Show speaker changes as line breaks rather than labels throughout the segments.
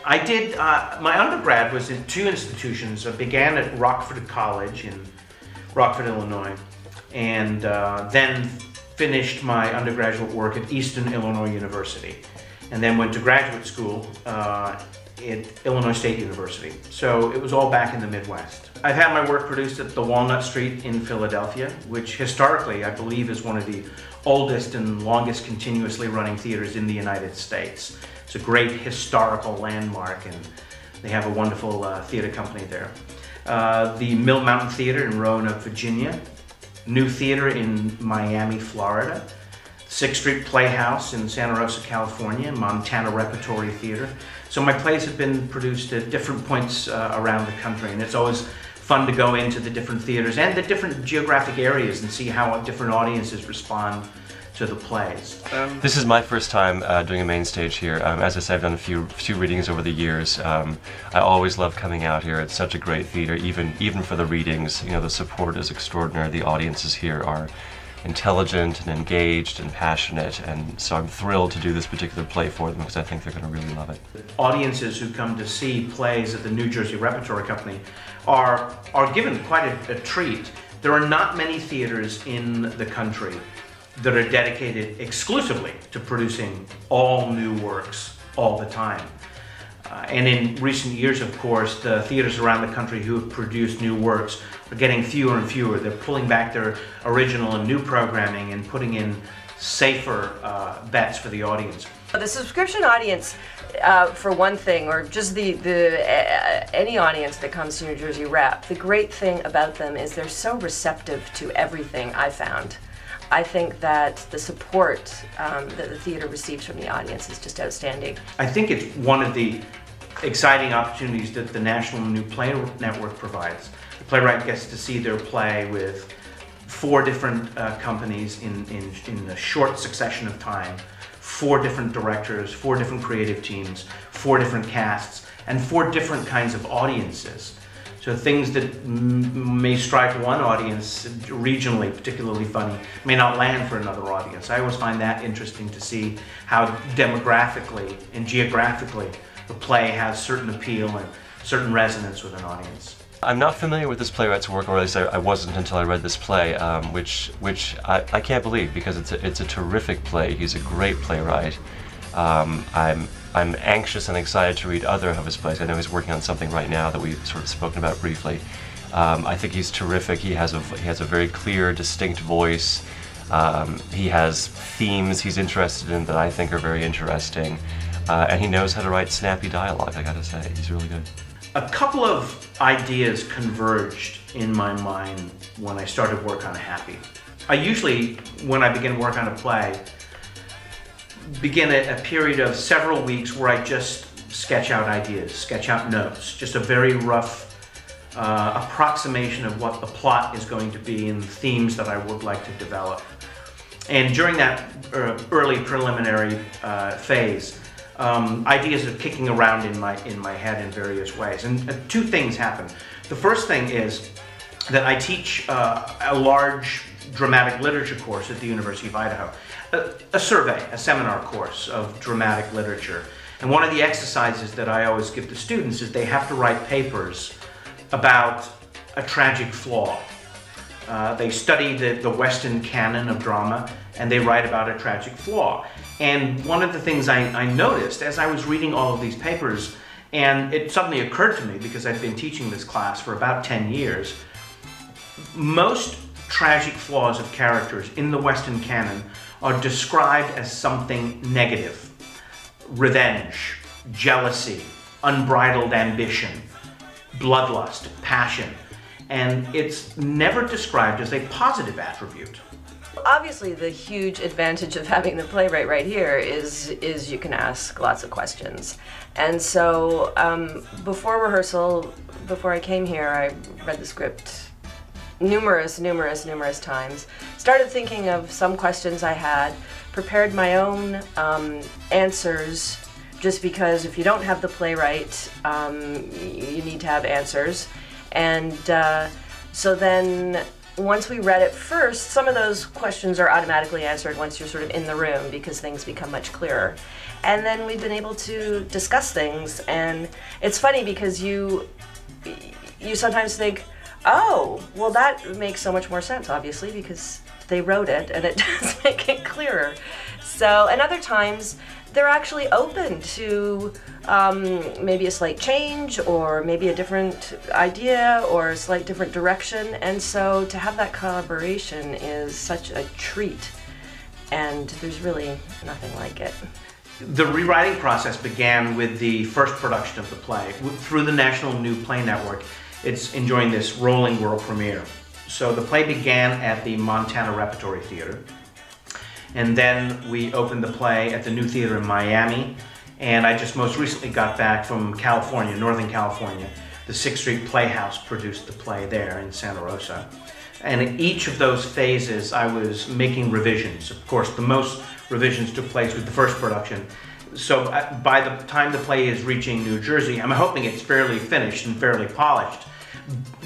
I did, my undergrad was in two institutions. I began at Rockford College in Rockford, Illinois, and then finished my undergraduate work at Eastern Illinois University, and then went to graduate school at Illinois State University. So it was all back in the Midwest. I've had my work produced at the Walnut Street in Philadelphia, which historically I believe is one of the oldest and longest continuously running theaters in the United States. It's a great historical landmark, and they have a wonderful theater company there. The Mill Mountain Theater in Roanoke, Virginia. New Theater in Miami, Florida. 6th Street Playhouse in Santa Rosa, California. Montana Repertory Theater. So my plays have been produced at different points around the country, and it's always fun to go into the different theaters and the different geographic areas and see how different audiences respond to the plays.
This is my first time doing a main stage here. As I said, I've done a few readings over the years. I always love coming out here. It's such a great theater, even for the readings. You know, the support is extraordinary. The audiences here are intelligent and engaged and passionate, and so I'm thrilled to do this particular play for them because I think they're going to really love it.
Audiences who come to see plays at the New Jersey Repertory Company are given quite a treat. There are not many theaters in the country that are dedicated exclusively to producing all new works all the time. And in recent years, of course, the theaters around the country who have produced new works are getting fewer and fewer. They're pulling back their original and new programming and putting in safer bets for the audience.
The subscription audience, for one thing, or just any audience that comes to New Jersey Rep, the great thing about them is they're so receptive to everything I found. I think that the support that the theater receives from the audience is just outstanding. I
think it's one of the exciting opportunities that the National New Play Network provides. The Playwright gets to see their play with 4 different companies in a short succession of time, 4 different directors, 4 different creative teams, 4 different casts, and 4 different kinds of audiences. So things that may strike one audience regionally particularly funny may not land for another audience. I always find that interesting to see how demographically and geographically the play has certain appeal and certain resonance with an audience.
I'm not familiar with this playwright's work, or at least I wasn't until I read this play, which I can't believe, because it's a terrific play. He's a great playwright. I'm anxious and excited to read other of his plays. I know he's working on something right now that we've sort of spoken about briefly. I think he's terrific. He has a very clear, distinct voice. He has themes he's interested in that I think are very interesting. And he knows how to write snappy dialogue, I gotta say. He's really good.
A couple of ideas converged in my mind when I started work on Happy. I usually, when I begin work on a play, begin a period of several weeks where I just sketch out ideas, sketch out notes, just a very rough approximation of what the plot is going to be and the themes that I would like to develop. And during that early preliminary phase, ideas are kicking around in my head in various ways. And 2 things happen. The first thing is that I teach a large dramatic literature course at the University of Idaho. A survey, a seminar course of dramatic literature. And one of the exercises that I always give to students is they have to write papers about a tragic flaw. They study the Western canon of drama, and they write about a tragic flaw. And one of the things I noticed as I was reading all of these papers, and it suddenly occurred to me because I'd been teaching this class for about 10 years, most tragic flaws of characters in the Western canon are described as something negative. Revenge, jealousy, unbridled ambition, bloodlust, passion. And it's never described as a positive attribute.
Obviously, the huge advantage of having the playwright right here is you can ask lots of questions. And so before rehearsal, before I came here, I read the script numerous times, started thinking of some questions I had, prepared my own answers, just because if you don't have the playwright, you need to have answers. And so then once we read it first, some of those questions are automatically answered once you're sort of in the room because things become much clearer. And then we've been able to discuss things, and it's funny because you sometimes think, oh, well that makes so much more sense, obviously, because they wrote it and it does make it clearer. So, and other times they're actually open to maybe a slight change or maybe a different idea or a slight different direction. And so to have that collaboration is such a treat, and there's really nothing like it.
The rewriting process began with the first production of the play. Through the National New Play Network, it's enjoying this rolling world premiere. So the play began at the Montana Repertory Theater, and then we opened the play at the New Theater in Miami, and I just most recently got back from California, Northern California. The 6th Street Playhouse produced the play there in Santa Rosa. And in each of those phases, I was making revisions. Of course, the most revisions took place with the first production. So by the time the play is reaching New Jersey, I'm hoping it's fairly finished and fairly polished.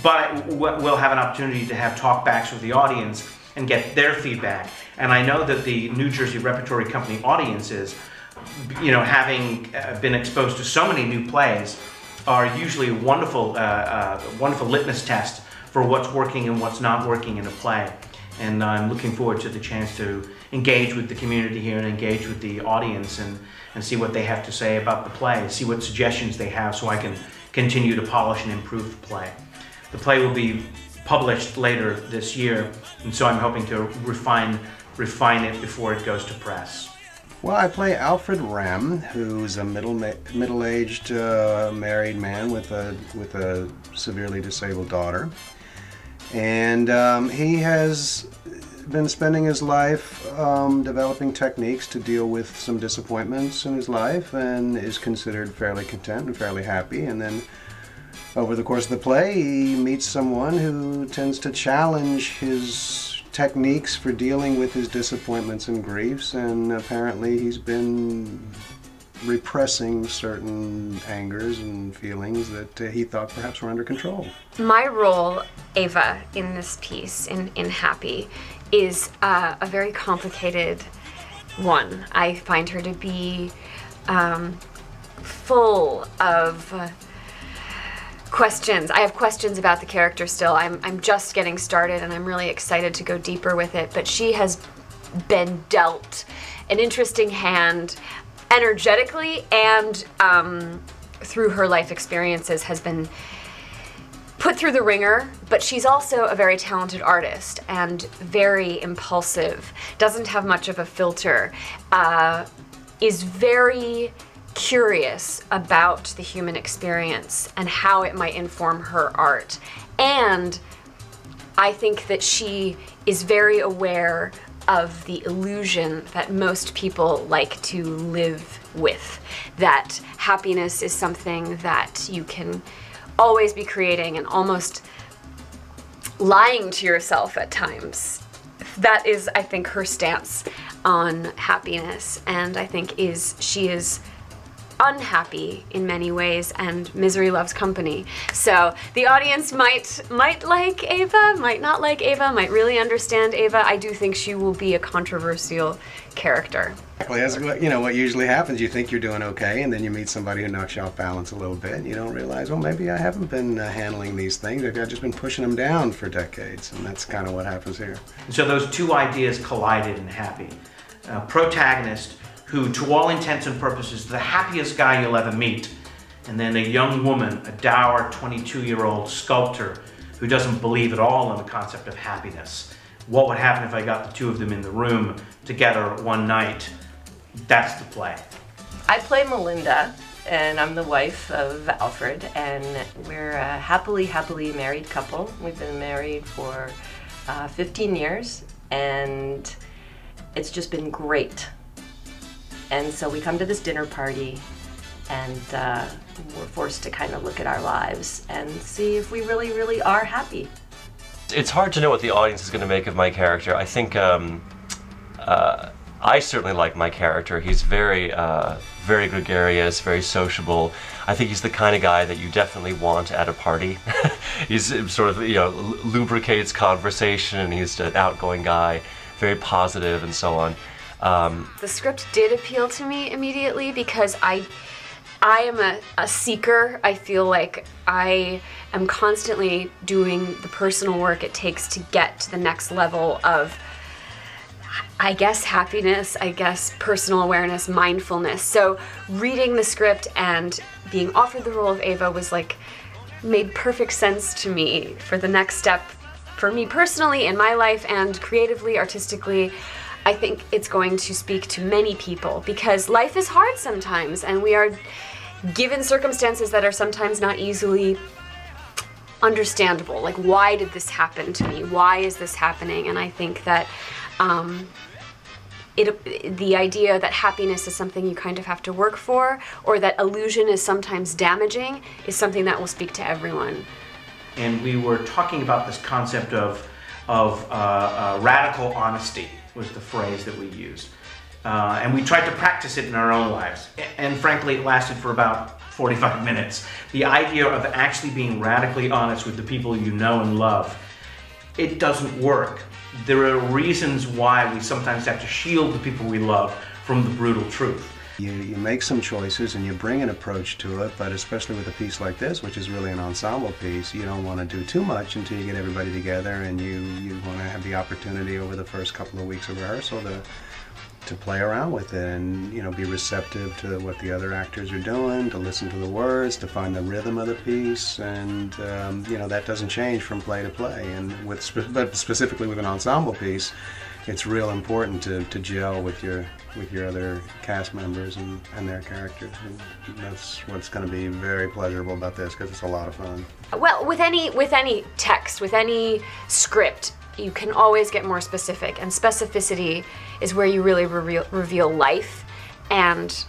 But we'll have an opportunity to have talkbacks with the audience and get their feedback. And I know that the New Jersey Repertory Company audiences, you know, having been exposed to so many new plays, are usually a wonderful, wonderful litmus test for what's working and what's not working in a play. And I'm looking forward to the chance to engage with the community here and engage with the audience and see what they have to say about the play, see what suggestions they have so I can continue to polish and improve the play. The play will be published later this year, and so I'm hoping to refine it before it goes to press.
Well, I play Alfred Rem, who's a middle-aged married man with a severely disabled daughter, and he has been spending his life developing techniques to deal with some disappointments in his life, and is considered fairly content and fairly happy. And then over the course of the play, he meets someone who tends to challenge his techniques for dealing with his disappointments and griefs, and apparently he's been repressing certain angers and feelings that he thought perhaps were under control.
My role, Ava, in this piece, in Happy, is a very complicated one. I find her to be full of questions. I have questions about the character still. I'm just getting started and I'm really excited to go deeper with it, but she has been dealt an interesting hand energetically, and through her life experiences has been put through the ringer, but she's also a very talented artist and very impulsive, doesn't have much of a filter, is very curious about the human experience and how it might inform her art. And I think that she is very aware of the illusion that most people like to live with, that happiness is something that you can always be creating and almost lying to yourself at times. That is, I think, her stance on happiness, and I think she is unhappy in many ways, and misery loves company. So the audience might like Ava, might not like Ava, might really understand Ava. I do think she will be a controversial character.
Exactly. As you know, what usually happens, you think you're doing okay, and then you meet somebody who knocks you off balance a little bit, and you don't realize, well, maybe I haven't been handling these things. Maybe I've just been pushing them down for decades, and that's kind of what happens here.
So those two ideas collided in Happy. Protagonist, who to all intents and purposes is the happiest guy you'll ever meet, and then a young woman, a dour 22-year-old sculptor who doesn't believe at all in the concept of happiness. What would happen if I got the two of them in the room together one night? That's the play.
I play Melinda, and I'm the wife of Alfred, and we're a happily married couple. We've been married for 15 years, and it's just been great. And so we come to this dinner party, and we're forced to kind of look at our lives and see if we really are happy.
It's hard to know what the audience is going to make of my character. I think I certainly like my character. He's very, very gregarious, very sociable. I think he's the kind of guy that you definitely want at a party. He's sort of, you know, lubricates conversation, and he's an outgoing guy, very positive, and so on.
The script did appeal to me immediately because I am a seeker. I feel like I am constantly doing the personal work it takes to get to the next level of, I guess, happiness, I guess, personal awareness, mindfulness. So reading the script and being offered the role of Ava was like, made perfect sense to me for the next step for me personally in my life and creatively, artistically. I think it's going to speak to many people because life is hard sometimes and we are given circumstances that are sometimes not easily understandable. Like, why did this happen to me? Why is this happening? And I think that the idea that happiness is something you kind of have to work for, or that illusion is sometimes damaging, is something that will speak to everyone.
And we were talking about this concept of radical honesty was the phrase that we used. And we tried to practice it in our own lives. And frankly, it lasted for about 45 minutes. The idea of actually being radically honest with the people you know and love, it doesn't work. There are reasons why we sometimes have to shield the people we love from the brutal truth.
You make some choices and you bring an approach to it, but especially with a piece like this, which is really an ensemble piece, you don't want to do too much until you get everybody together, and you want to have the opportunity over the first couple of weeks of rehearsal to play around with it and, you know, be receptive to what the other actors are doing, to listen to the words, to find the rhythm of the piece, and you know, that doesn't change from play to play. And but specifically with an ensemble piece, it's real important to gel with your other cast members and their characters, and that's what's going to be very pleasurable about this, because it's a lot of fun.
Well, with any text, with any script, you can always get more specific, and specificity is where you really reveal life, and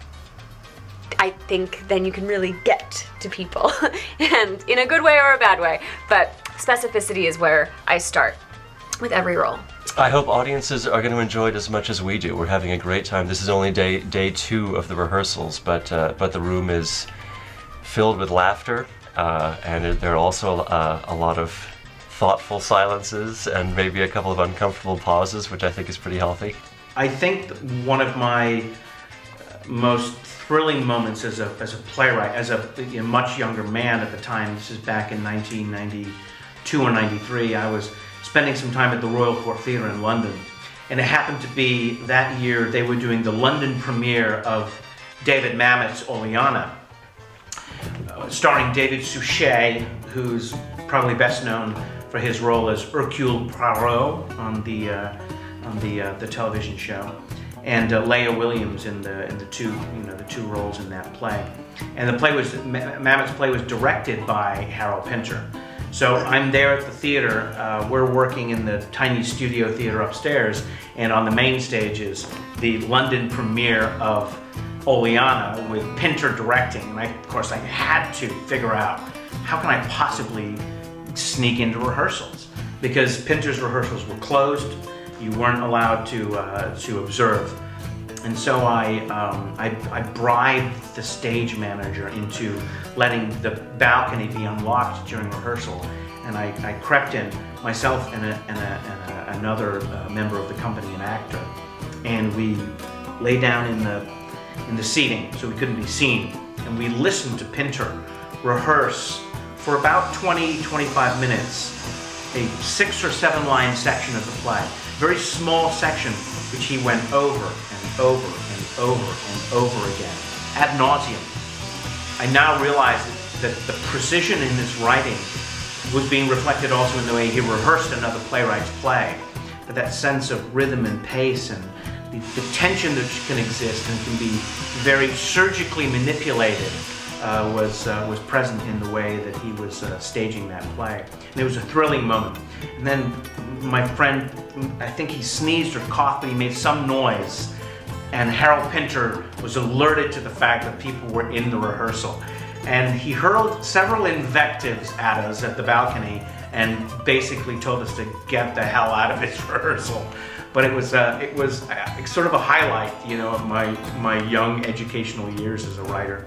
I think then you can really get to people, and in a good way or a bad way, but specificity is where I start with every role.
I hope audiences are going to enjoy it as much as we do. We're having a great time. This is only day 2 of the rehearsals, but the room is filled with laughter, and there are also a lot of thoughtful silences and maybe a couple of uncomfortable pauses, which I think is pretty healthy. I
think one of my most thrilling moments as a playwright, as a much younger man at the time, this is back in 1992 or 93, I was spending some time at the Royal Court Theatre in London, and it happened to be that year they were doing the London premiere of David Mamet's Oleana, starring David Suchet, who's probably best known for his role as Hercule Poirot on the television show, and Leah Williams in the two roles in that play. And the play was Mamet's play was directed by Harold Pinter. So I'm there at the theater. We're working in the tiny studio theater upstairs, and on the main stage is the London premiere of Oleana with Pinter directing. And of course, I had to figure out how can I possibly sneak into rehearsals, because Pinter's rehearsals were closed. You weren't allowed to observe. And so I bribed the stage manager into letting the balcony be unlocked during rehearsal, and I crept in, myself and another member of the company, an actor, and we lay down in the seating so we couldn't be seen, and we listened to Pinter rehearse for about 20-25 minutes a 6 or 7 line section of the play, very small section, which he went over and over and over and over again, ad nauseum. I now realize that the precision in his writing was being reflected also in the way he rehearsed another playwright's play. But that sense of rhythm and pace and the tension that can exist and can be very surgically manipulated was present in the way that he was staging that play. And it was a thrilling moment. And then my friend, I think he sneezed or coughed, but he made some noise. And Harold Pinter was alerted to the fact that people were in the rehearsal. And he hurled several invectives at us at the balcony and basically told us to get the hell out of this rehearsal. But it was sort of a highlight, you know, of my young educational years as a writer.